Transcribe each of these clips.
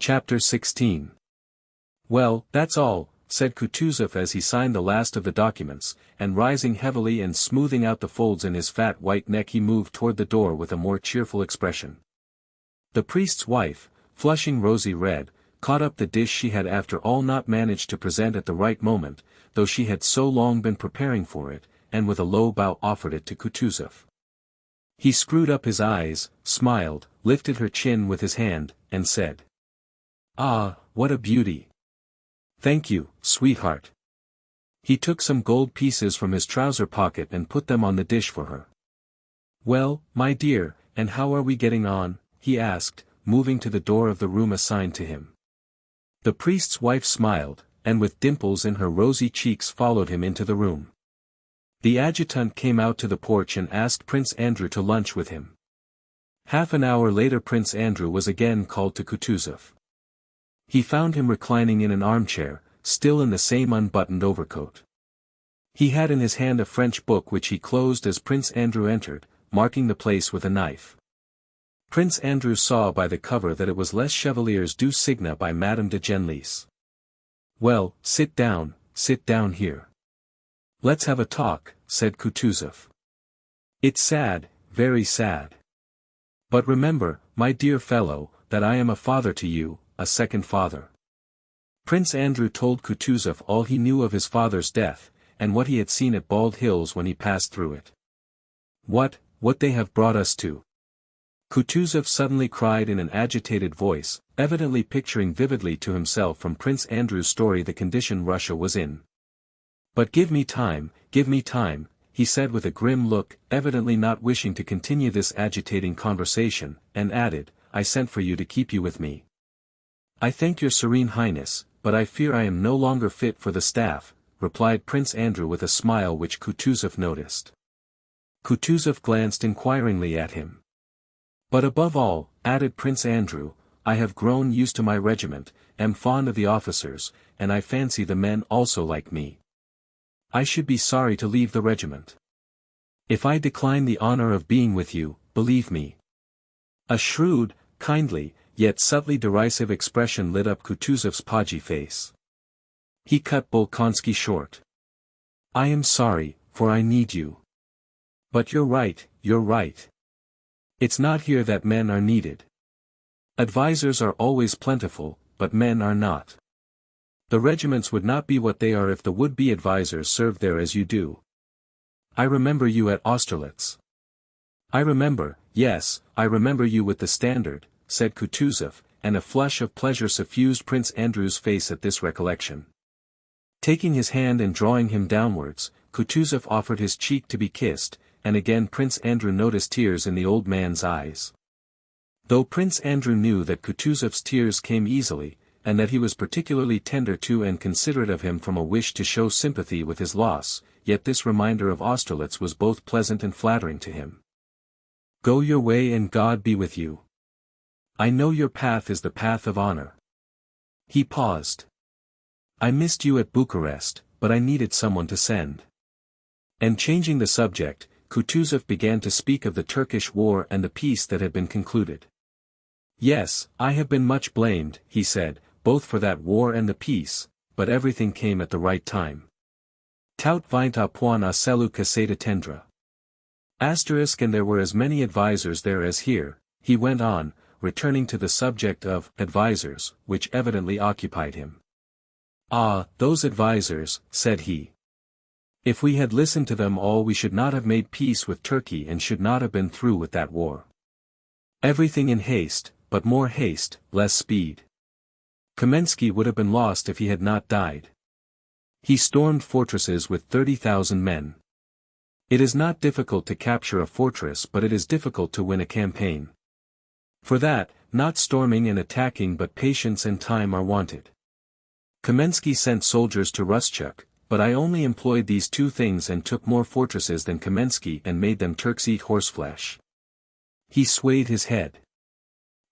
Chapter 16. Well, that's all, said Kutuzov as he signed the last of the documents, and rising heavily and smoothing out the folds in his fat white neck he moved toward the door with a more cheerful expression. The priest's wife, flushing rosy red, caught up the dish she had after all not managed to present at the right moment, though she had so long been preparing for it, and with a low bow offered it to Kutuzov. He screwed up his eyes, smiled, lifted her chin with his hand, and said, "Ah, what a beauty! Thank you, sweetheart." He took some gold pieces from his trouser pocket and put them on the dish for her. "Well, my dear, and how are we getting on?" he asked, moving to the door of the room assigned to him. The priest's wife smiled, and with dimples in her rosy cheeks followed him into the room. The adjutant came out to the porch and asked Prince Andrew to lunch with him. Half an hour later Prince Andrew was again called to Kutuzov. He found him reclining in an armchair, still in the same unbuttoned overcoat. He had in his hand a French book which he closed as Prince Andrew entered, marking the place with a knife. Prince Andrew saw by the cover that it was Les Chevaliers du Cygne by Madame de Genlis. "Well, sit down here. Let's have a talk," said Kutuzov. "It's sad, very sad. But remember, my dear fellow, that I am a father to you, a second father." Prince Andrew told Kutuzov all he knew of his father's death, and what he had seen at Bald Hills when he passed through it. What they have brought us to!" Kutuzov suddenly cried in an agitated voice, evidently picturing vividly to himself from Prince Andrew's story the condition Russia was in. "But give me time," he said with a grim look, evidently not wishing to continue this agitating conversation, and added, "I sent for you to keep you with me." "I thank your Serene Highness, but I fear I am no longer fit for the staff," replied Prince Andrew with a smile which Kutuzov noticed. Kutuzov glanced inquiringly at him. "But above all," added Prince Andrew, "I have grown used to my regiment, am fond of the officers, and I fancy the men also like me. I should be sorry to leave the regiment. If I decline the honor of being with you, believe me." A shrewd, kindly, yet subtly derisive expression lit up Kutuzov's podgy face. He cut Bolkonsky short. "I am sorry, for I need you. But you're right. It's not here that men are needed. Advisors are always plentiful, but men are not. The regiments would not be what they are if the would-be advisors served there as you do. I remember you at Austerlitz." Yes, I remember you with the standard," said Kutuzov, and a flush of pleasure suffused Prince Andrew's face at this recollection. Taking his hand and drawing him downwards, Kutuzov offered his cheek to be kissed, and again Prince Andrew noticed tears in the old man's eyes. Though Prince Andrew knew that Kutuzov's tears came easily, and that he was particularly tender to and considerate of him from a wish to show sympathy with his loss, yet this reminder of Austerlitz was both pleasant and flattering to him. "Go your way and God be with you. I know your path is the path of honor." He paused. "I missed you at Bucharest, but I needed someone to send." And changing the subject, Kutuzov began to speak of the Turkish war and the peace that had been concluded. "Yes, I have been much blamed," he said, "both for that war and the peace, but everything came at the right time. Tout vint à point à celui que c'est attendre. And there were as many advisers there as here," he went on, returning to the subject of advisers, which evidently occupied him. "Ah, those advisers," said he. "If we had listened to them all we should not have made peace with Turkey and should not have been through with that war. Everything in haste, but more haste, less speed. Kamensky would have been lost if he had not died. He stormed fortresses with 30,000 men. It is not difficult to capture a fortress but it is difficult to win a campaign. For that, not storming and attacking but patience and time are wanted. Kamensky sent soldiers to Rustchuk, but I only employed these two things and took more fortresses than Kamensky and made them Turks eat horseflesh." He swayed his head.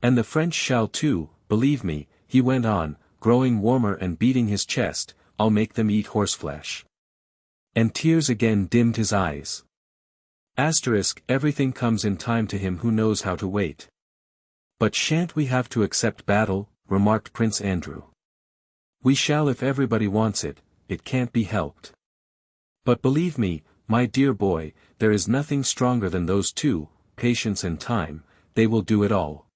"And the French shall too, believe me," he went on, growing warmer and beating his chest, "I'll make them eat horseflesh." And tears again dimmed his eyes. Everything comes in time to him who knows how to wait. "But shan't we have to accept battle?" remarked Prince Andrew. We shall if everybody wants it, it can't be helped. But believe me, my dear boy, there is nothing stronger than those two, patience and time, they will do it all.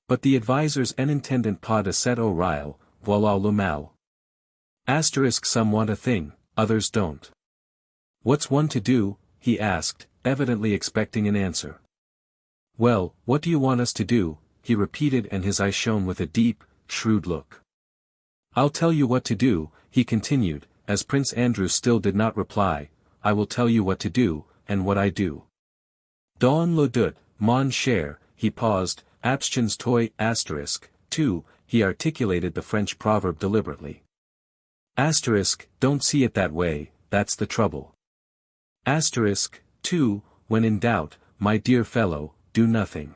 But the advisers en intendant pas de cet oreille, voilà le mal. Asterisk some want a thing, others don't. What's one to do? He asked, evidently expecting an answer. Well, what do you want us to do? He repeated, and his eyes shone with a deep, shrewd look. I'll tell you what to do, he continued, as Prince Andrew still did not reply. I will tell you what to do, and what I do. Dans le doute, mon cher, he paused, abstiens toi asterisk, 2, he articulated the French proverb deliberately. Asterisk, don't see it that way, that's the trouble. Asterisk, 2, when in doubt, my dear fellow, do nothing.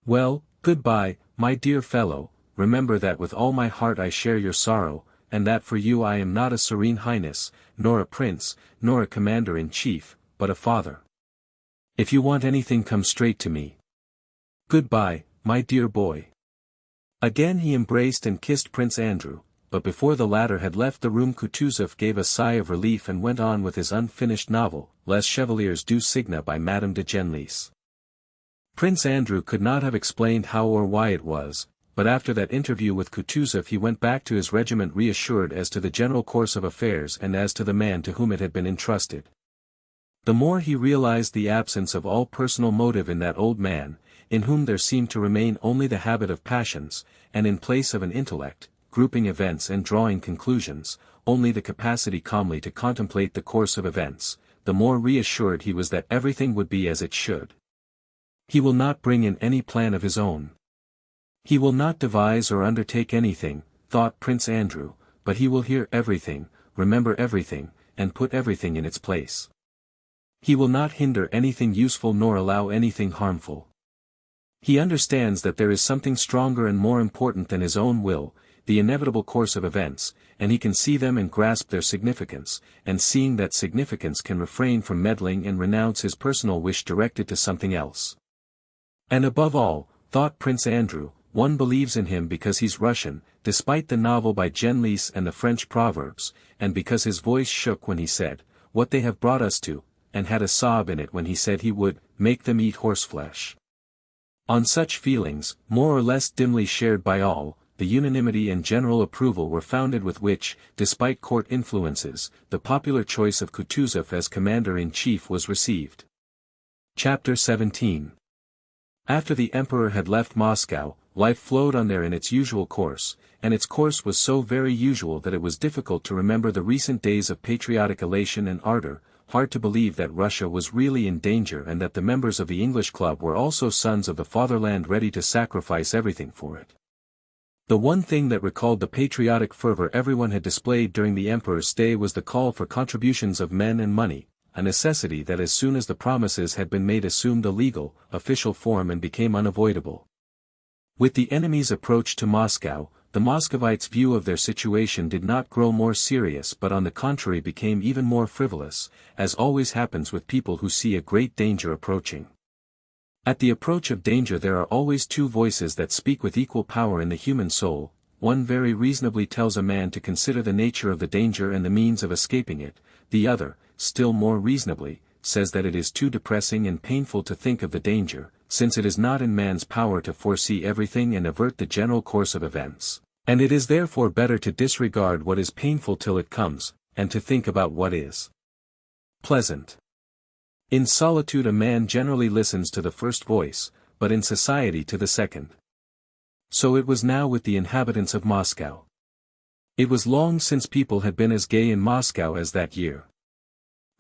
Well, goodbye, my dear fellow, remember that with all my heart I share your sorrow, and that for you I am not a serene highness, nor a prince, nor a commander-in-chief, but a father. If you want anything come straight to me. Goodbye, my dear boy. Again he embraced and kissed Prince Andrew, but before the latter had left the room Kutuzov gave a sigh of relief and went on with his unfinished novel, Les Chevaliers du Cygne by Madame de Genlis. Prince Andrew could not have explained how or why it was, but after that interview with Kutuzov he went back to his regiment reassured as to the general course of affairs and as to the man to whom it had been entrusted. The more he realized the absence of all personal motive in that old man, in whom there seemed to remain only the habit of passions, and in place of an intellect, grouping events and drawing conclusions, only the capacity calmly to contemplate the course of events, the more reassured he was that everything would be as it should. He will not bring in any plan of his own. He will not devise or undertake anything, thought Prince Andrew, but he will hear everything, remember everything, and put everything in its place. He will not hinder anything useful nor allow anything harmful. He understands that there is something stronger and more important than his own will, the inevitable course of events, and he can see them and grasp their significance, and seeing that significance can refrain from meddling and renounce his personal wish directed to something else. And above all, thought Prince Andrew, one believes in him because he's Russian, despite the novel by Genlis and the French proverbs, and because his voice shook when he said, "What they have brought us to," and had a sob in it when he said he would make them eat horseflesh. On such feelings, more or less dimly shared by all, the unanimity and general approval were founded with which, despite court influences, the popular choice of Kutuzov as commander-in-chief was received. Chapter 17. After the emperor had left Moscow, life flowed on there in its usual course, and its course was so very usual that it was difficult to remember the recent days of patriotic elation and ardor, hard to believe that Russia was really in danger and that the members of the English Club were also sons of the fatherland ready to sacrifice everything for it. The one thing that recalled the patriotic fervor everyone had displayed during the emperor's stay was the call for contributions of men and money, a necessity that as soon as the promises had been made assumed a legal, official form and became unavoidable. With the enemy's approach to Moscow, the Muscovites' view of their situation did not grow more serious but on the contrary became even more frivolous, as always happens with people who see a great danger approaching. At the approach of danger there are always two voices that speak with equal power in the human soul. One very reasonably tells a man to consider the nature of the danger and the means of escaping it, the other, still more reasonably, says that it is too depressing and painful to think of the danger, since it is not in man's power to foresee everything and avert the general course of events, and it is therefore better to disregard what is painful till it comes, and to think about what is pleasant. In solitude a man generally listens to the first voice, but in society to the second. So it was now with the inhabitants of Moscow. It was long since people had been as gay in Moscow as that year.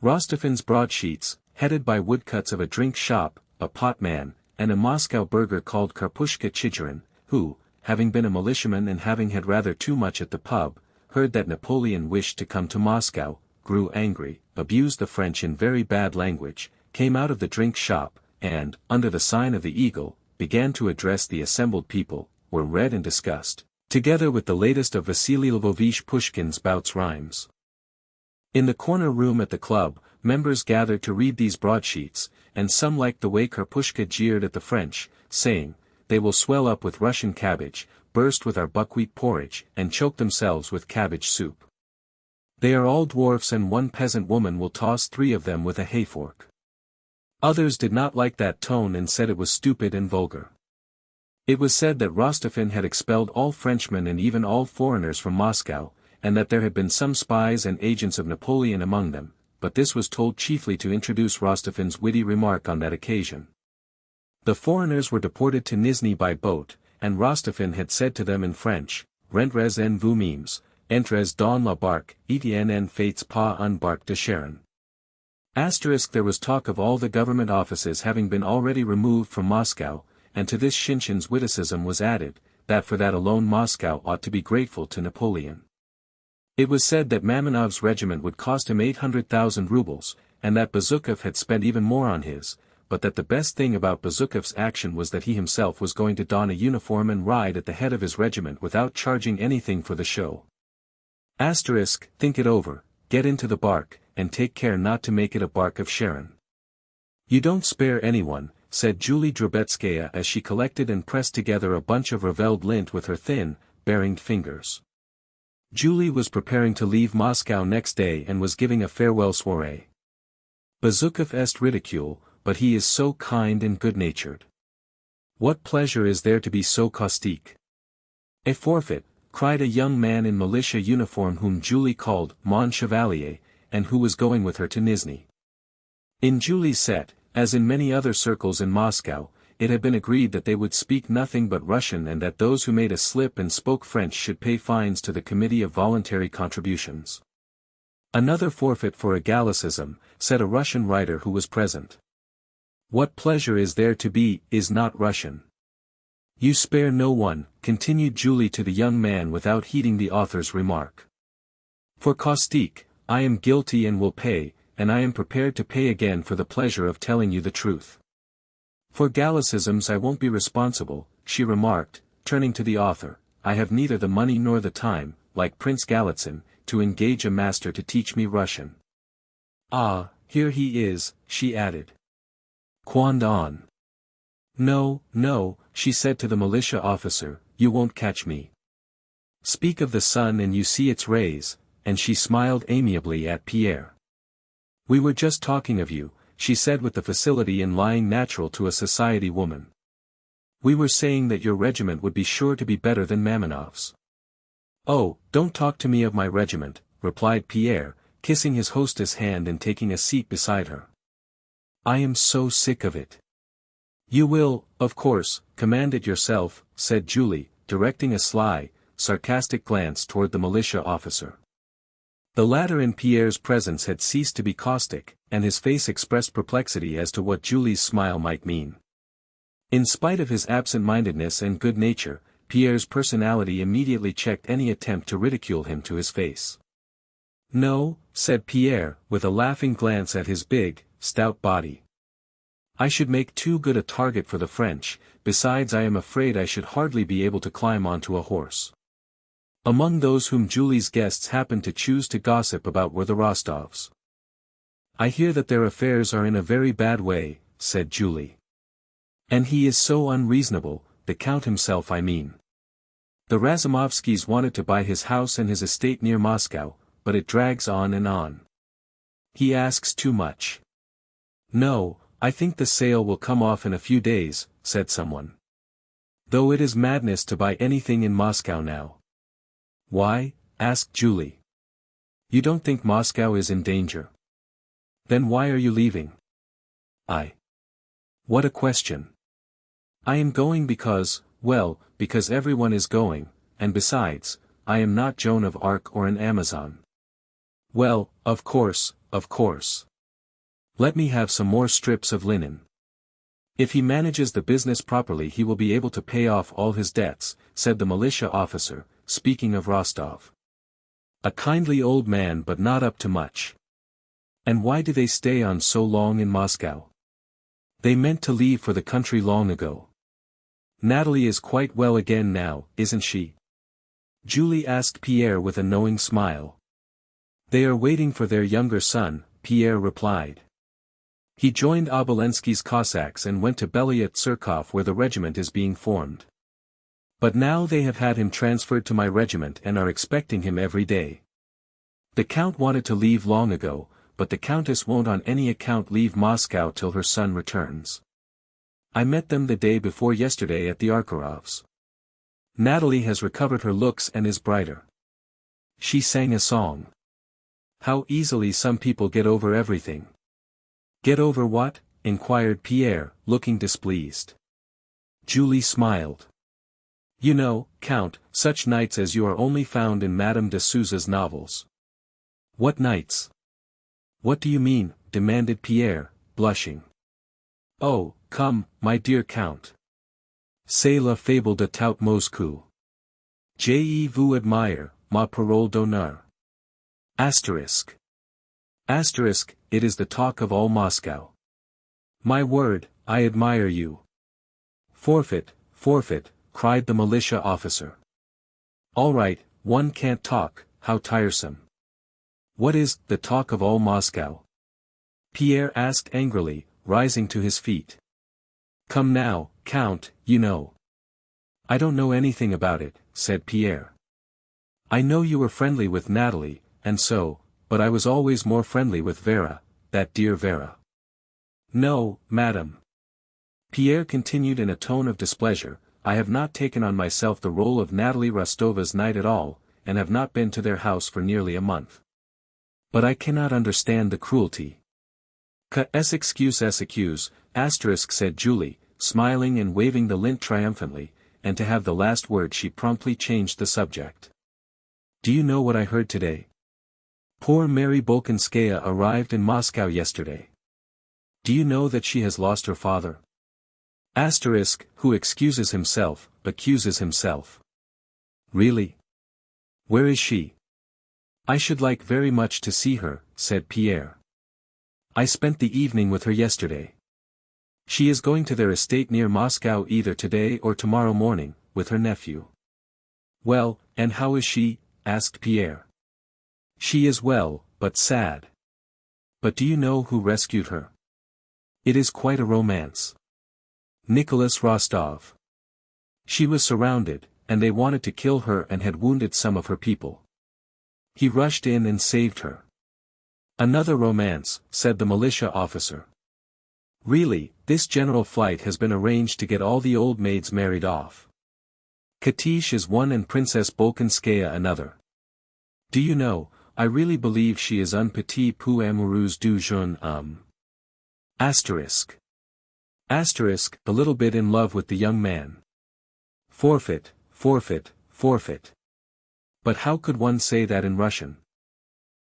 Rostophin's broadsheets, headed by woodcuts of a drink shop, a potman, and a Moscow burgher called Karpushka Chicherin, who, having been a militiaman and having had rather too much at the pub, heard that Napoleon wished to come to Moscow, grew angry, abused the French in very bad language, came out of the drink shop, and, under the sign of the eagle, began to address the assembled people, were read and discussed, together with the latest of Vasily Lvovich Pushkin's bouts rhymes. In the corner room at the club, members gathered to read these broadsheets, and some liked the way Karpushka jeered at the French, saying, "They will swell up with Russian cabbage, burst with our buckwheat porridge, and choke themselves with cabbage soup. They are all dwarfs and one peasant woman will toss 3 of them with a hayfork. Others did not like that tone and said it was stupid and vulgar. It was said that Rostophin had expelled all Frenchmen and even all foreigners from Moscow, and that there had been some spies and agents of Napoleon among them, but this was told chiefly to introduce Rostofin's witty remark on that occasion. The foreigners were deported to Nizhny by boat, and Rostophin had said to them in French, Rentrez en vous-mêmes, entrez dans la barque, et ne faites pas un barque de charon. There was talk of all the government offices having been already removed from Moscow, and to this Shinshin's witticism was added, that for that alone Moscow ought to be grateful to Napoleon. It was said that Mamenov's regiment would cost him 800,000 rubles, and that Bezukov had spent even more on his, but that the best thing about Bezukov's action was that he himself was going to don a uniform and ride at the head of his regiment without charging anything for the show. Think it over, get into the bark, and take care not to make it a bark of Charon. You don't spare anyone, said Julie Drobetskaya as she collected and pressed together a bunch of ravelled lint with her thin, baringed fingers. Julie was preparing to leave Moscow next day and was giving a farewell soirée. Bezukov est ridicule, but he is so kind and good-natured. What pleasure is there to be so caustique? A forfeit, cried a young man in militia uniform whom Julie called Mon Chevalier, and who was going with her to Nizhny. In Julie's set, as in many other circles in Moscow, it had been agreed that they would speak nothing but Russian and that those who made a slip and spoke French should pay fines to the Committee of Voluntary Contributions. Another forfeit for a Gallicism, said a Russian writer who was present. What pleasure is there to be, is not Russian. You spare no one, continued Julie to the young man without heeding the author's remark. For caustique, I am guilty and will pay, and I am prepared to pay again for the pleasure of telling you the truth. For Gallicisms I won't be responsible, she remarked, turning to the author, I have neither the money nor the time, like Prince Galitzin, to engage a master to teach me Russian. Ah, here he is, she added. Kwandon. No, no, she said to the militia officer, you won't catch me. Speak of the sun and you see its rays, and she smiled amiably at Pierre. We were just talking of you, she said with the facility in lying natural to a society woman. We were saying that your regiment would be sure to be better than Mamenov's. Oh, don't talk to me of my regiment, replied Pierre, kissing his hostess' hand and taking a seat beside her. I am so sick of it. You will, of course, command it yourself, said Julie, directing a sly, sarcastic glance toward the militia officer. The latter in Pierre's presence had ceased to be caustic, and his face expressed perplexity as to what Julie's smile might mean. In spite of his absent-mindedness and good nature, Pierre's personality immediately checked any attempt to ridicule him to his face. No, said Pierre, with a laughing glance at his big, stout body. I should make too good a target for the French, besides I am afraid I should hardly be able to climb onto a horse. Among those whom Julie's guests happened to choose to gossip about were the Rostovs. I hear that their affairs are in a very bad way, said Julie. And he is so unreasonable, the Count himself I mean. The Razumovskys wanted to buy his house and his estate near Moscow, but it drags on and on. He asks too much. No, I think the sale will come off in a few days, said someone. Though it is madness to buy anything in Moscow now. Why? Asked Julie. You don't think Moscow is in danger? Then why are you leaving? What a question. I am going because, well, because everyone is going, and besides, I am not Joan of Arc or an Amazon. Well, of course, of course. Let me have some more strips of linen. If he manages the business properly he will be able to pay off all his debts, said the militia officer, speaking of Rostov. A kindly old man but not up to much. And why do they stay on so long in Moscow? They meant to leave for the country long ago. Natalie is quite well again now, isn't she? Julie asked Pierre with a knowing smile. They are waiting for their younger son, Pierre replied. He joined Obolensky's Cossacks and went to Beloyot Surkov where the regiment is being formed. But now they have had him transferred to my regiment and are expecting him every day. The count wanted to leave long ago, but the countess won't on any account leave Moscow till her son returns. I met them the day before yesterday at the Arkarovs. Natalie has recovered her looks and is brighter. She sang a song. How easily some people get over everything. Get over what? Inquired Pierre, looking displeased. Julie smiled. You know, Count, such knights as you are only found in Madame de Souza's novels. What knights? What do you mean? Demanded Pierre, blushing. Oh, come, my dear Count. C'est la fable de tout Moscou. Je vous admire, ma parole d'honneur. Asterisk. Asterisk, it is the talk of all Moscow. My word, I admire you. Forfeit, forfeit, cried the militia officer. All right, one can't talk, how tiresome. What is the talk of all Moscow? Pierre asked angrily, rising to his feet. Come now, Count, you know. I don't know anything about it, said Pierre. I know you were friendly with Natalie, and so, but I was always more friendly with Vera, that dear Vera. No, madam. Pierre continued in a tone of displeasure, I have not taken on myself the role of Natalie Rostova's knight at all, and have not been to their house for nearly a month. But I cannot understand the cruelty. Excuse, asterisk said Julie, smiling and waving the lint triumphantly, and to have the last word she promptly changed the subject. Do you know what I heard today? Poor Mary Bolkonskaya arrived in Moscow yesterday. Do you know that she has lost her father? Asterisk, who excuses himself, accuses himself. Really? Where is she? I should like very much to see her, said Pierre. I spent the evening with her yesterday. She is going to their estate near Moscow either today or tomorrow morning, with her nephew. Well, and how is she? Asked Pierre. She is well, but sad. But do you know who rescued her? It is quite a romance. Nicholas Rostov. She was surrounded, and they wanted to kill her and had wounded some of her people. He rushed in and saved her. Another romance, said the militia officer. Really, this general flight has been arranged to get all the old maids married off. Katish is one and Princess Bolkonskaya another. Do you know, I really believe she is un petit peu amoureuse du jeune homme. Asterisk. Asterisk, a little bit in love with the young man. Forfeit, forfeit, forfeit. But how could one say that in Russian?